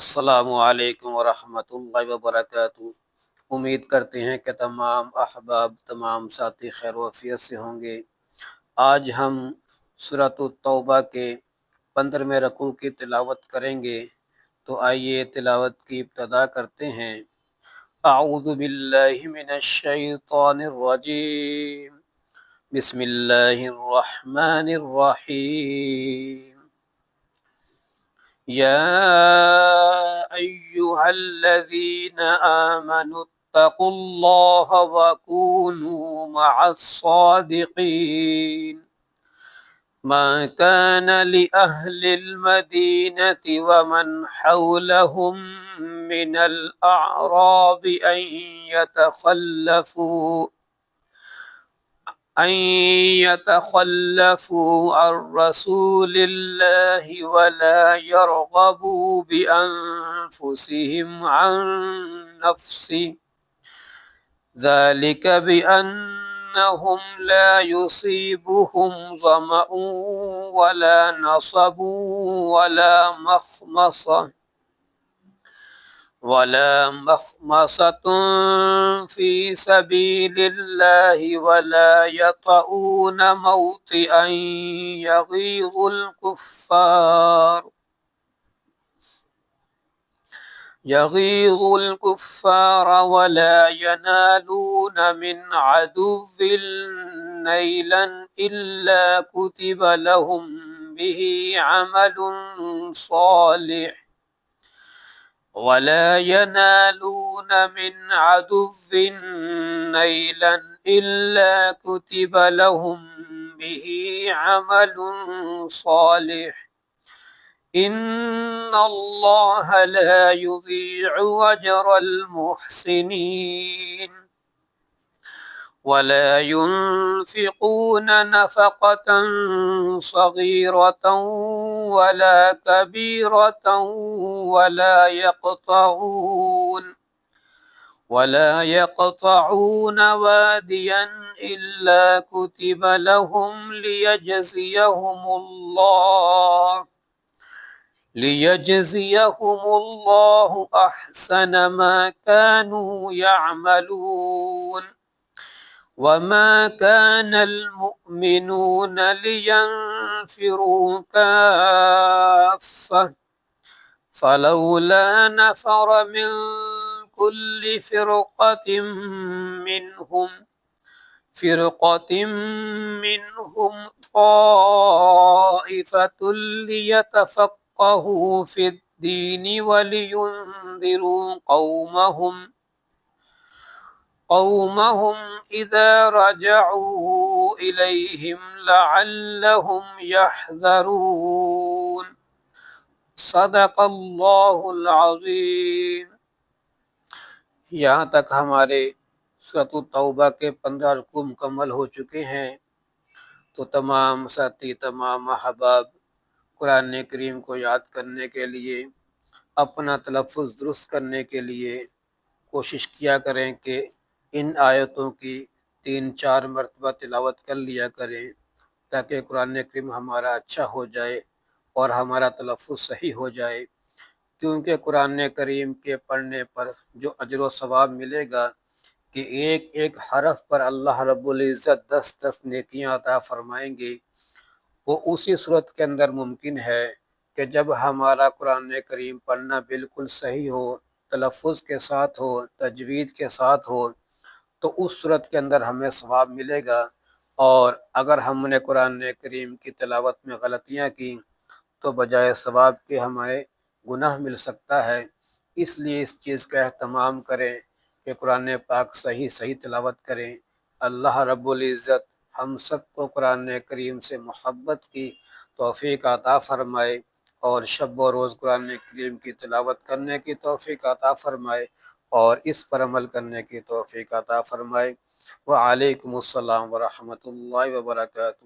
السلام علیکم ورحمۃ اللہ وبرکاتہ۔ امید کرتے ہیں کہ تمام احباب، تمام ساتھی خیر و عافیت سے ہوں گے۔ آج ہم سورۃ التوبہ کے 15ویں رکوع کی تلاوت کریں گے، تو آئیے تلاوت کی ابتدا کرتے ہیں۔ اعوذ باللہ من الشیطان الرجیم، بسم اللہ الرحمن الرحیم۔ يا أيها الذين آمنوا اتقوا الله وكونوا مع الصادقين. ما كان لأهل المدينة ومن حولهم من الأعراب أن يتخلفوا عن رسول الله ولا يرغبوا بأنفسهم عن نفسه، ذلك بأنهم لا يصيبهم ظمأ ولا نصب ولا مخمصة في سبيل الله ولا يطؤون موطئا يغيظ الكفار ولا ينالون من عدو نيلا إلا كتب لهم به عمل صالح إن الله لا يضيع أجر المحسنين. ولا ينفقون نفقة صغيرة ولا كبيرة ولا يقطعون واديا إلا كتب لهم ليجزيهم الله أحسن ما كانوا يعملون. وما كان المؤمنون لينفروا كافة فلولا نفر من كل فرقة منهم طائفة ليتفقهوا في الدين ولينذروا قومهم إذا رجعوا إليهم لعلهم يحذرون. صدق اللہ العظیم۔ یہاں تک ہمارے سورۃ التوبہ کے 15 رکوع مکمل ہو چکے ہیں، تو تمام ساتھی، تمام احباب قرآن کریم کو یاد کرنے کے لیے، اپنا تلفظ درست کرنے کے لیے کوشش کیا کریں کہ ان آیتوں کی 3-4 مرتبہ تلاوت کر لیا کریں، تاکہ قرآن کریم ہمارا اچھا ہو جائے اور ہمارا تلفظ صحیح ہو جائے۔ کیونکہ قرآن کریم کے پڑھنے پر جو اجر و ثواب ملے گا کہ ایک ایک حرف پر اللہ رب العزت 10 نیکیاں عطا فرمائیں گے، وہ اسی صورت کے اندر ممکن ہے کہ جب ہمارا قرآن کریم پڑھنا بالکل صحیح ہو، تلفظ کے ساتھ ہو، تجوید کے ساتھ ہو، تو اس صورت کے اندر ہمیں ثواب ملے گا۔ اور اگر ہم نے قرآن کریم کی تلاوت میں غلطیاں کی تو بجائے ثواب کے ہمارے گناہ مل سکتا ہے۔ اس لیے اس چیز کا اہتمام کریں کہ قرآن پاک صحیح تلاوت کریں۔ اللہ رب العزت ہم سب کو قرآن کریم سے محبت کی توفیق عطا فرمائے، اور شب و روز قرآن کریم کی تلاوت کرنے کی توفیق عطا فرمائے، اور اس پر عمل کرنے کی توفیق عطا فرمائے۔ وعلیکم السلام ورحمۃ اللہ وبرکاتہ۔